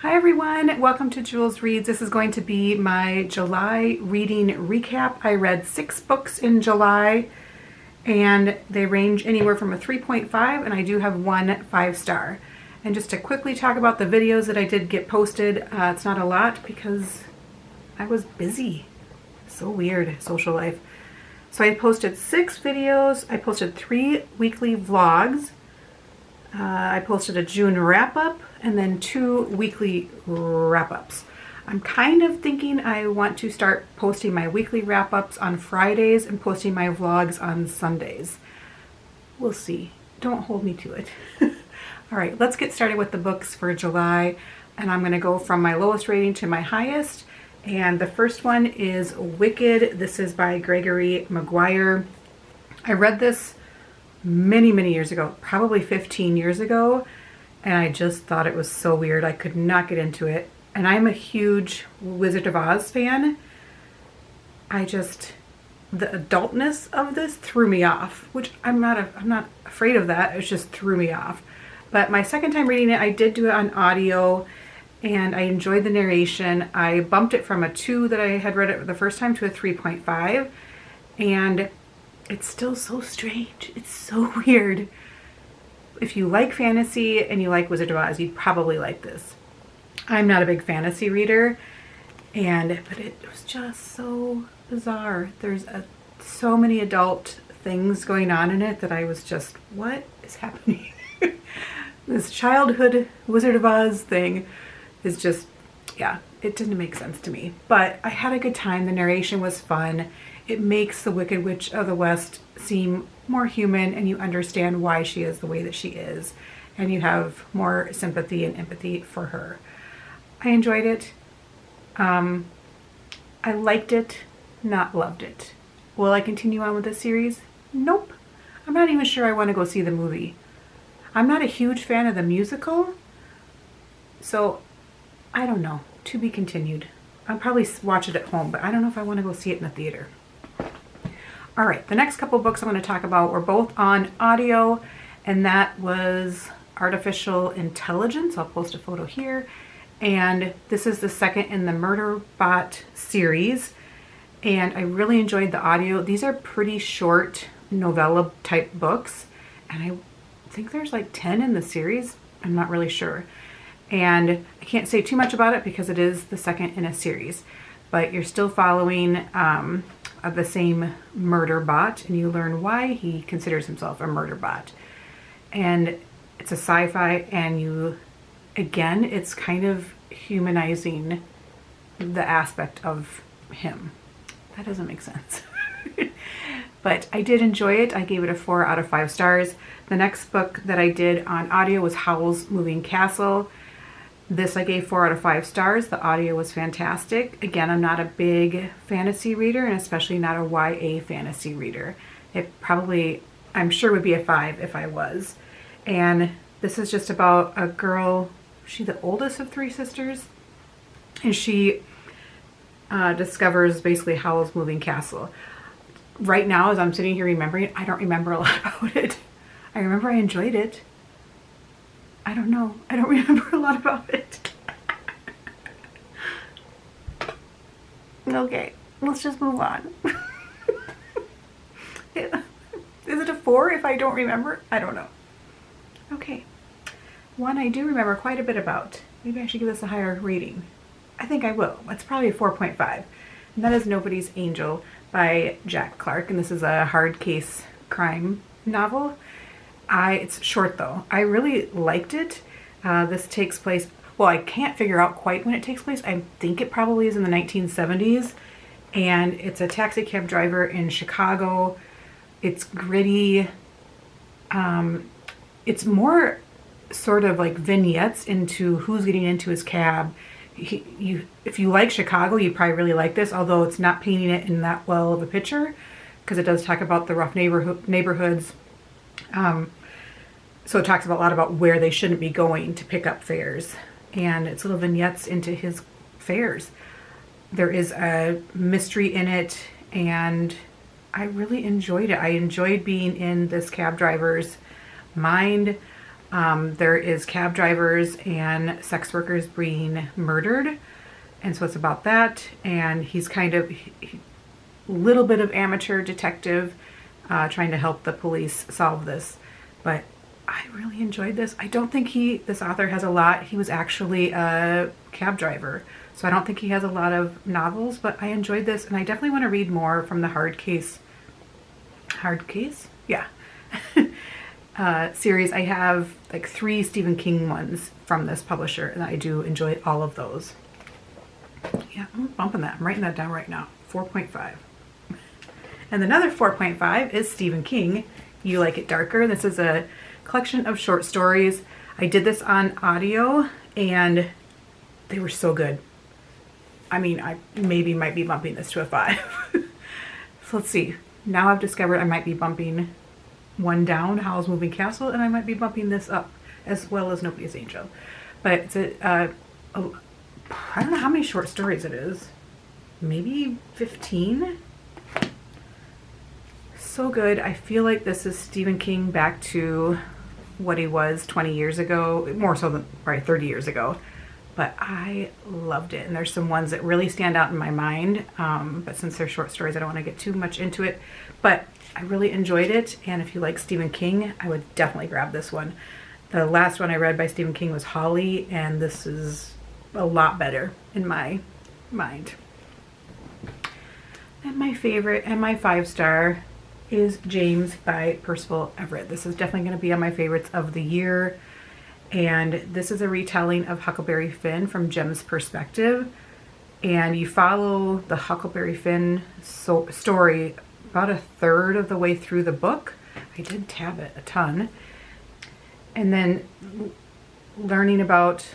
Hi everyone, welcome to Jules Reads. This is going to be my July reading recap. I read 6 books in July and they range anywhere from a 3.5 and I do have one 5-star. And just to quickly talk about the videos that I did get posted, it's not a lot because I was busy. So weird, social life. So I posted 6 videos, I posted 3 weekly vlogs, I posted a June wrap-up and then 2 weekly wrap-ups. I'm kind of thinking I want to start posting my weekly wrap-ups on Fridays and posting my vlogs on Sundays. We'll see. Don't hold me to it. All right, let's get started with the books for July. And I'm going to go from my lowest rating to my highest. And the first one is Wicked. This is by Gregory Maguire. I read this many years ago, probably 15 years ago, and I just thought it was so weird. I could not get into it. And I'm a huge Wizard of Oz fan. The adultness of this threw me off, which I'm not afraid of that. It just threw me off. But my second time reading it, I did do it on audio and I enjoyed the narration. I bumped it from a 2 that I had read it the first time to a 3.5, and it's still so strange. It's so weird. If you like fantasy and you like Wizard of Oz, you'd probably like this. I'm not a big fantasy reader, but it was just so bizarre. There's so many adult things going on in it that I was just, what is happening? This childhood Wizard of Oz thing is just, yeah, it didn't make sense to me. But I had a good time. The narration was fun. It makes the Wicked Witch of the West seem more human, and you understand why she is the way that she is, and you have more sympathy and empathy for her. I enjoyed it. I liked it, not loved it. Will I continue on with this series? Nope. I'm not even sure I want to go see the movie. I'm not a huge fan of the musical, so I don't know. To be continued. I'll probably watch it at home, but I don't know if I want to go see it in the theater. All right, the next couple books I'm going to talk about were both on audio, and that was Artificial Intelligence. I'll post a photo here. And this is the second in the Murderbot series, and I really enjoyed the audio. These are pretty short novella type books, and I think there's like 10 in the series. I'm not really sure. And I can't say too much about it because it is the second in a series, but you're still following the same murder bot, and you learn why he considers himself a murder bot. And it's a sci-fi, and again, it's kind of humanizing the aspect of him. That doesn't make sense. But I did enjoy it. I gave it a 4 out of 5 stars. The next book that I did on audio was Howl's Moving Castle. This I gave 4 out of 5 stars. The audio was fantastic. Again, I'm not a big fantasy reader, and especially not a YA fantasy reader. I'm sure would be a 5 if I was. And this is just about a girl, she's the oldest of 3 sisters, and she discovers basically Howl's Moving Castle. Right now, as I'm sitting here remembering it, I don't remember a lot about it. I remember I enjoyed it. I don't know. I don't remember a lot about it. Okay, let's just move on. Is it a 4 if I don't remember? I don't know. Okay. One I do remember quite a bit about. Maybe I should give this a higher rating. I think I will. It's probably a 4.5. And that is Nobody's Angel by Jack Clark. And this is a hard case crime novel. It's short though. I really liked it. This takes place, well, I can't figure out quite when it takes place. I think it probably is in the 1970s. And it's a taxi cab driver in Chicago. It's gritty. It's more sort of like vignettes into who's getting into his cab. If you like Chicago, you probably really like this, although it's not painting it in that well of a picture, because it does talk about the rough neighborhoods. So it talks a lot about where they shouldn't be going to pick up fares, and it's little vignettes into his fares. There is a mystery in it, and I really enjoyed it. I enjoyed being in this cab driver's mind. There is cab drivers and sex workers being murdered. And so it's about that. And he's kind of little bit of amateur detective trying to help the police solve this. But I really enjoyed this. I don't think this author has a lot. He was actually a cab driver. So I don't think he has a lot of novels, but I enjoyed this. And I definitely want to read more from the Hard Case? Yeah. Series. I have like 3 Stephen King ones from this publisher, and I do enjoy all of those. Yeah, I'm bumping that. I'm writing that down right now. 4.5. And another 4.5 is Stephen King, You Like It Darker. This is a collection of short stories. I did this on audio, and they were so good. I mean, I maybe might be bumping this to a 5. So let's see. Now I've discovered I might be bumping one down, Howl's Moving Castle, and I might be bumping this up as well as Nobody's Angel. But it's I don't know how many short stories it is. Maybe 15? So good. I feel like this is Stephen King back to what he was 20 years ago, more so than probably 30 years ago. But I loved it. And there's some ones that really stand out in my mind. But since they're short stories, I don't want to get too much into it. But I really enjoyed it. And if you like Stephen King, I would definitely grab this one. The last one I read by Stephen King was Holly. And this is a lot better in my mind. And my favorite and my 5-star is James by Percival Everett. This is definitely going to be on my favorites of the year. And this is a retelling of Huckleberry Finn from Jem's perspective. And you follow the Huckleberry Finn story about a third of the way through the book. I did tab it a ton. And then learning about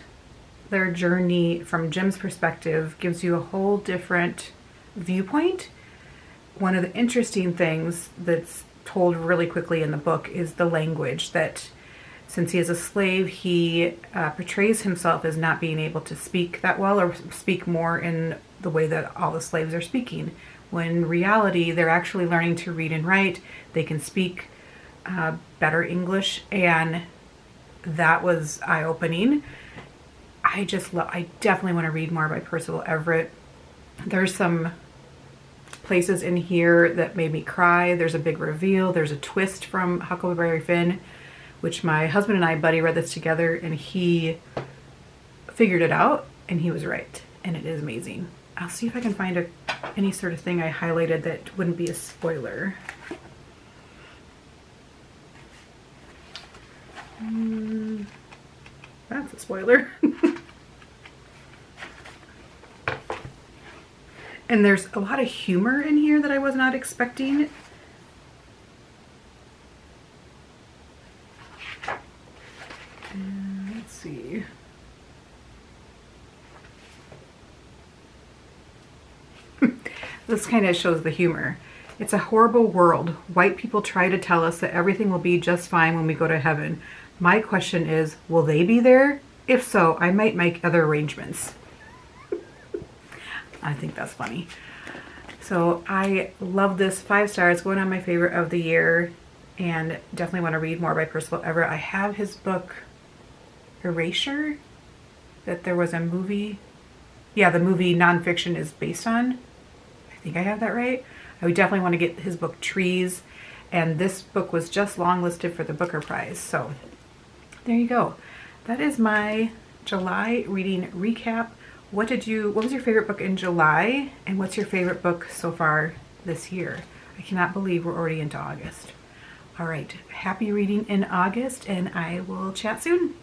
their journey from Jem's perspective gives you a whole different viewpoint. One of the interesting things that's told really quickly in the book is the language that, since he is a slave, he portrays himself as not being able to speak that well or speak more in the way that all the slaves are speaking. When in reality, they're actually learning to read and write. They can speak better English, and that was eye-opening. I definitely want to read more by Percival Everett. There's some places in here that made me cry. There's a big reveal. There's a twist from Huckleberry Finn, which my husband and I, Buddy, read this together, and he figured it out, and he was right, and it is amazing. I'll see if I can find any sort of thing I highlighted that wouldn't be a spoiler. That's a spoiler. And there's a lot of humor in here that I was not expecting. Let's see. This kind of shows the humor. It's a horrible world. White people try to tell us that everything will be just fine when we go to heaven. My question is, will they be there? If so, I might make other arrangements. I think that's funny. So I love this. 5 stars, going on my favorite of the year, and definitely want to read more by Percival Everett. I have his book Erasure, that there was a movie. Yeah, the movie nonfiction is based on. I think I have that right. I would definitely want to get his book Trees, and this book was just longlisted for the Booker Prize. So there you go. That is my July reading recap. What was your favorite book in July, and what's your favorite book so far this year? I cannot believe we're already into August. All right, happy reading in August, and I will chat soon.